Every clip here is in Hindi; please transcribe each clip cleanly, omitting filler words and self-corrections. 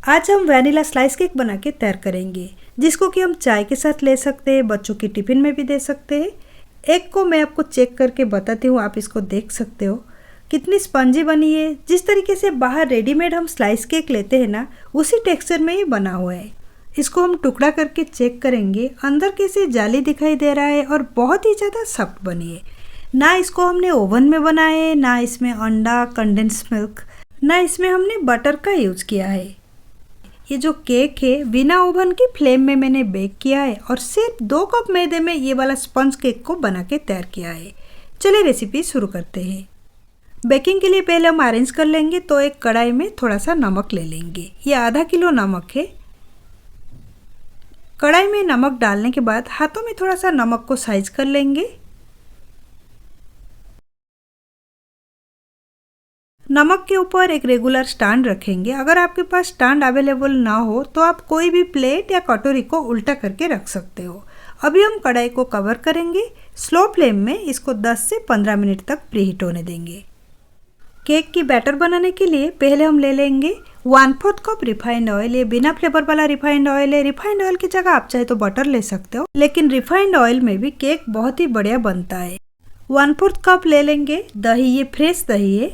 आज हम वैनिला स्लाइस केक बना के तैयार करेंगे, जिसको कि हम चाय के साथ ले सकते हैं, बच्चों की टिफ़िन में भी दे सकते हैं। एक को मैं आपको चेक करके बताती हूँ, आप इसको देख सकते हो कितनी स्पंजी बनी है। जिस तरीके से बाहर रेडीमेड हम स्लाइस केक लेते हैं ना, उसी टेक्सचर में ही बना हुआ है। इसको हम टुकड़ा करके चेक करेंगे, अंदर कैसे जाली दिखाई दे रहा है और बहुत ही ज़्यादा सख्त बनी है। ना इसको हमने ओवन में बनाया है, ना इसमें अंडा, कंडेंस मिल्क, ना इसमें हमने बटर का यूज़ किया है। ये जो केक है बिना ओवन की फ्लेम में मैंने बेक किया है और सिर्फ 2 कप मैदे में ये वाला स्पंज केक को बना के तैयार किया है। चलिए रेसिपी शुरू करते हैं। बेकिंग के लिए पहले हम अरेंज कर लेंगे, तो एक कढ़ाई में थोड़ा सा नमक ले लेंगे। ये आधा किलो नमक है। कढ़ाई में नमक डालने के बाद हाथों में थोड़ा सा नमक को साइज कर लेंगे। नमक के ऊपर एक रेगुलर स्टैंड रखेंगे। अगर आपके पास स्टैंड अवेलेबल ना हो तो आप कोई भी प्लेट या कटोरी को उल्टा करके रख सकते हो। अभी हम कढ़ाई को कवर करेंगे। स्लो फ्लेम में इसको 10 से 15 मिनट तक प्रीहीट होने देंगे। केक की बैटर बनाने के लिए पहले हम ले लेंगे 1/4 कप रिफाइंड ऑयल। ये बिना फ्लेवर वाला रिफाइंड ऑयल है। रिफाइंड ऑयल की जगह आप चाहे तो बटर ले सकते हो, लेकिन रिफाइंड ऑयल में भी केक बहुत ही बढ़िया बनता है। 1/4 कप ले लेंगे दही। ये फ्रेश दही है।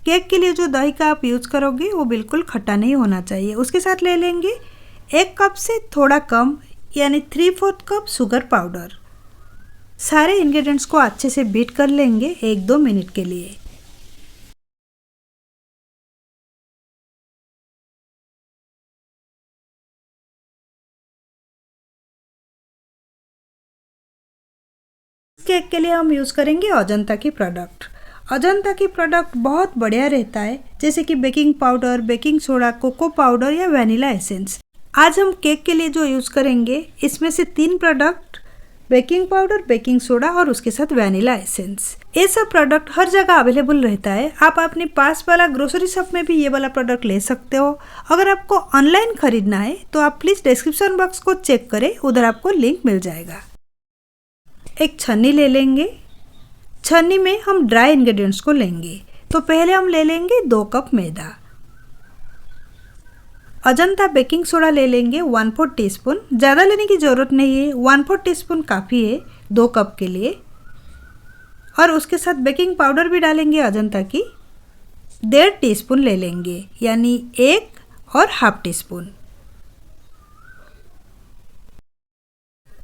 केक के लिए जो दही का आप यूज़ करोगे वो बिल्कुल खट्टा नहीं होना चाहिए। उसके साथ ले लेंगे 1 कप से थोड़ा कम यानी 3/4 कप शुगर पाउडर। सारे इंग्रेडिएंट्स को अच्छे से बीट कर लेंगे 1-2 मिनट के लिए। केक के लिए हम यूज़ करेंगे अजंता की प्रोडक्ट। अजंता की प्रोडक्ट बहुत बढ़िया रहता है, जैसे कि baking powder, baking soda, cocoa powder या वैनिला एसेंस। आज हम केक के लिए जो यूज़ करेंगे इसमें से 3 product, baking powder, baking soda और उसके साथ वैनिला एसेंस। ये सब प्रोडक्ट हर जगह अवेलेबल रहता है। आप अपने पास वाला ग्रोसरी शॉप में भी ये वाला प्रोडक्ट ले सकते हो। अगर आपको ऑनलाइन खरीदना है तो आप प्लीज़ डिस्क्रिप्शन बॉक्स को चेक करें, उधर आपको लिंक मिल जाएगा। एक छन्नी ले लेंगे। छन्नी में हम ड्राई इंग्रेडिएंट्स को लेंगे। तो पहले हम ले लेंगे 2 कप मैदा। अजंता बेकिंग सोडा ले लेंगे 1/4 टीस्पून। ज़्यादा लेने की ज़रूरत नहीं है, 1/4 टीस्पून काफ़ी है 2 कप के लिए। और उसके साथ बेकिंग पाउडर भी डालेंगे अजंता की 1.5 टीस्पून ले लेंगे, यानी 1 और ½ टीस्पून।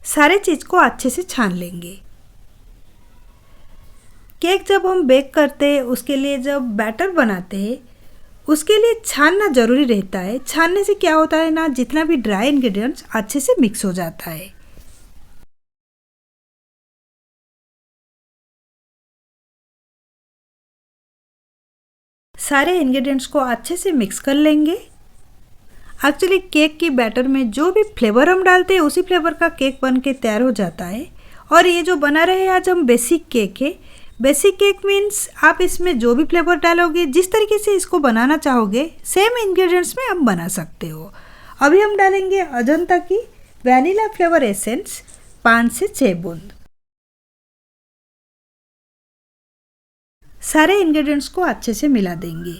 सारे चीज़ को अच्छे से छान लेंगे। केक जब हम बेक करते हैं, उसके लिए जब बैटर बनाते हैं, उसके लिए छानना ज़रूरी रहता है। छानने से क्या होता है ना, जितना भी ड्राई इंग्रेडिएंट्स अच्छे से मिक्स हो जाता है। सारे इंग्रेडिएंट्स को अच्छे से मिक्स कर लेंगे। एक्चुअली केक की बैटर में जो भी फ्लेवर हम डालते हैं उसी फ्लेवर का केक बन के तैयार हो जाता है। और ये जो बना रहे हैं आज हम बेसिक केक है। बेसिक केक मीन्स आप इसमें जो भी फ्लेवर डालोगे, जिस तरीके से इसको बनाना चाहोगे, सेम इंग्रेडिएंट्स में आप बना सकते हो। अभी हम डालेंगे अजंता की वैनिला फ्लेवर एसेंस 5 से 6 बूंद। सारे इंग्रेडिएंट्स को अच्छे से मिला देंगे।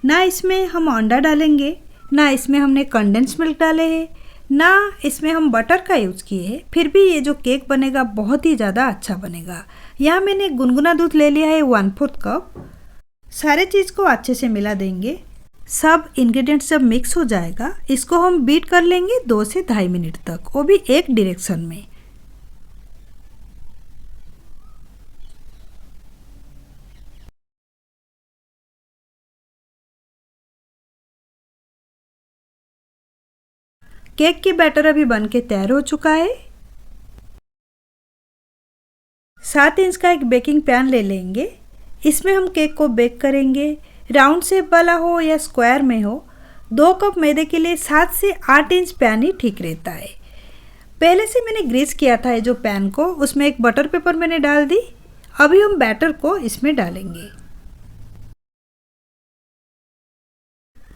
ना इसमें हम अंडा डालेंगे, ना इसमें हमने कंडेंस मिल्क डाले हैं, ना इसमें हम बटर का यूज़ किए हैं। फिर भी ये जो केक बनेगा बहुत ही ज़्यादा अच्छा बनेगा। यहाँ मैंने गुनगुना दूध ले लिया है 1/4 कप। सारे चीज़ को अच्छे से मिला देंगे। सब इंग्रेडिएंट्स जब मिक्स हो जाएगा, इसको हम बीट कर लेंगे 2 से 2.5 मिनट तक, वो भी एक डायरेक्शन में। केक की बैटर अभी बनके तैयार हो चुका है। 7 इंच का एक बेकिंग पैन ले लेंगे। इसमें हम केक को बेक करेंगे। राउंड शेप वाला हो या स्क्वायर में हो, 2 कप मैदे के लिए 7 से 8 इंच पैन ही ठीक रहता है। पहले से मैंने ग्रीस किया था जो पैन को, उसमें एक बटर पेपर मैंने डाल दी। अभी हम बैटर को इसमें डालेंगे।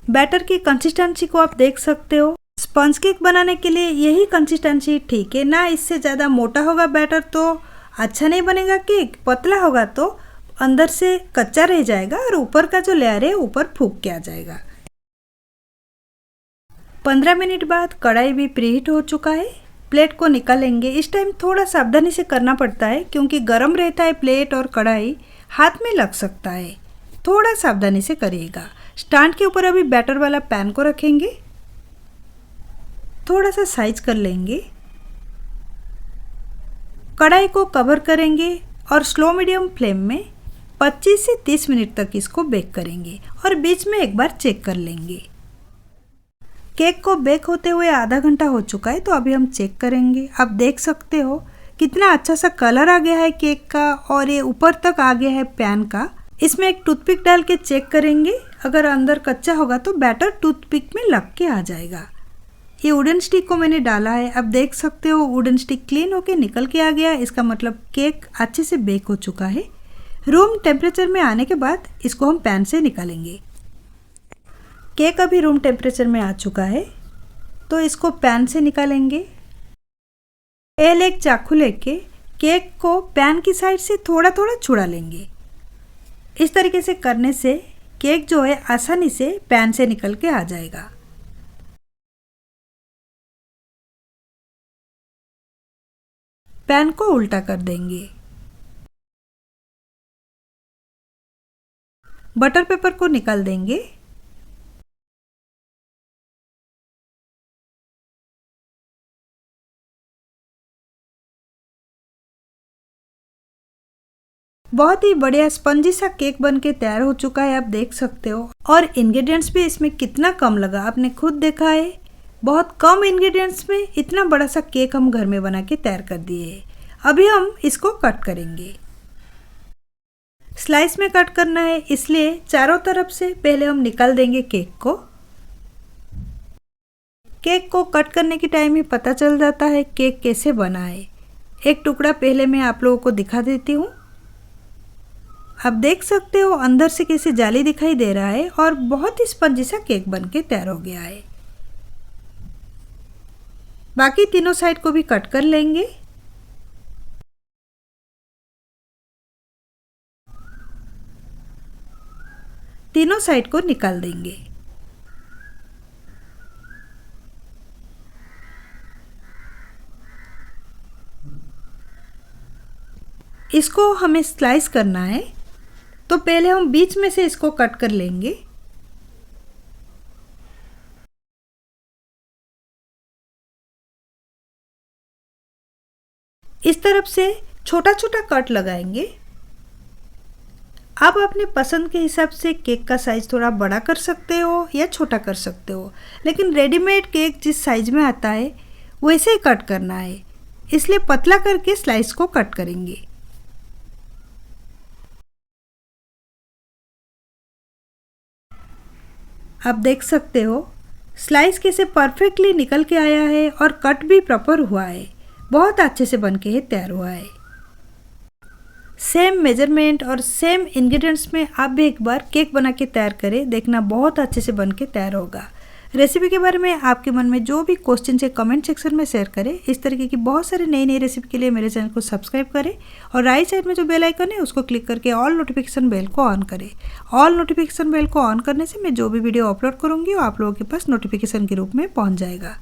बैटर की कंसिस्टेंसी को आप देख सकते हो। स्पंज केक बनाने के लिए यही कंसिस्टेंसी ठीक है। ना इससे ज़्यादा मोटा होगा बैटर तो अच्छा नहीं बनेगा केक, पतला होगा तो अंदर से कच्चा रह जाएगा और ऊपर का जो लेयर है ऊपर फूक के आ जाएगा। 15 मिनट बाद कढ़ाई भी प्रीहीट हो चुका है। प्लेट को निकालेंगे। इस टाइम थोड़ा सावधानी से करना पड़ता है क्योंकि गर्म रहता है प्लेट और कढ़ाई, हाथ में लग सकता है। थोड़ा सावधानी से करिएगा। स्टैंड के ऊपर अभी बैटर वाला पैन को रखेंगे, थोड़ा सा साइज कर लेंगे। कढ़ाई को कवर करेंगे और स्लो मीडियम फ्लेम में 25 से 30 मिनट तक इसको बेक करेंगे और बीच में एक बार चेक कर लेंगे। केक को बेक होते हुए आधा घंटा हो चुका है, तो अभी हम चेक करेंगे। आप देख सकते हो कितना अच्छा सा कलर आ गया है केक का और ये ऊपर तक आ गया है पैन का। इसमें एक टूथपिक डाल के चेक करेंगे। अगर अंदर कच्चा होगा तो बैटर टूथपिक में लग के आ जाएगा। ये वुडन स्टिक को मैंने डाला है। अब देख सकते हो वुडन स्टिक क्लीन होके निकल के आ गया। इसका मतलब केक अच्छे से बेक हो चुका है। रूम टेम्परेचर में आने के बाद इसको हम पैन से निकालेंगे। केक अभी रूम टेम्परेचर में आ चुका है, तो इसको पैन से निकालेंगे। एक चाकू लेके केक को पैन की साइड से थोड़ा थोड़ा छुड़ा लेंगे। इस तरीके से करने से केक जो है आसानी से पैन से निकल के आ जाएगा। पैन को उल्टा कर देंगे। बटर पेपर को निकाल देंगे। बहुत ही बढ़िया स्पंजी सा केक बनके तैयार हो चुका है, आप देख सकते हो। और इंग्रेडिएंट्स भी इसमें कितना कम लगा, आपने खुद देखा है। बहुत कम इंग्रेडिएंट्स में इतना बड़ा सा केक हम घर में बना के तैयार कर दिए है। अभी हम इसको कट करेंगे। स्लाइस में कट करना है, इसलिए चारों तरफ से पहले हम निकाल देंगे केक को। केक को कट करने के टाइम ही पता चल जाता है केक कैसे बना है। एक टुकड़ा पहले मैं आप लोगों को दिखा देती हूँ। आप देख सकते हो अंदर से कैसे जाली दिखाई दे रहा है और बहुत ही स्पंजी सा केक बनके तैयार हो गया है। बाकी तीनों साइड को भी कट कर लेंगे। तीनों साइड को निकाल देंगे। इसको हमें स्लाइस करना है, तो पहले हम बीच में से इसको कट कर लेंगे। इस तरफ से छोटा छोटा कट लगाएंगे। आप अपने पसंद के हिसाब से केक का साइज थोड़ा बड़ा कर सकते हो या छोटा कर सकते हो, लेकिन रेडीमेड केक जिस साइज में आता है वैसे ही कट करना है, इसलिए पतला करके स्लाइस को कट करेंगे। आप देख सकते हो स्लाइस कैसे परफेक्टली निकल के आया है और कट भी प्रॉपर हुआ है। बहुत अच्छे से बन के तैयार हुआ है। सेम मेजरमेंट और सेम इंग्रेडिएंट्स में आप भी एक बार केक बना के तैयार करें, देखना बहुत अच्छे से बन के तैयार होगा। रेसिपी के बारे में आपके मन में जो भी क्वेश्चन है कमेंट सेक्शन में शेयर करें। इस तरीके की बहुत सारी नई नई रेसिपी के लिए मेरे चैनल को सब्सक्राइब करें और राइट साइड में जो बेल आइकन है उसको क्लिक करके ऑल नोटिफिकेशन बेल को ऑन करें। ऑल नोटिफिकेशन बेल को ऑन करने से मैं जो भी वीडियो अपलोड करूँगी वो आप लोगों के पास नोटिफिकेशन के रूप में पहुँच जाएगा।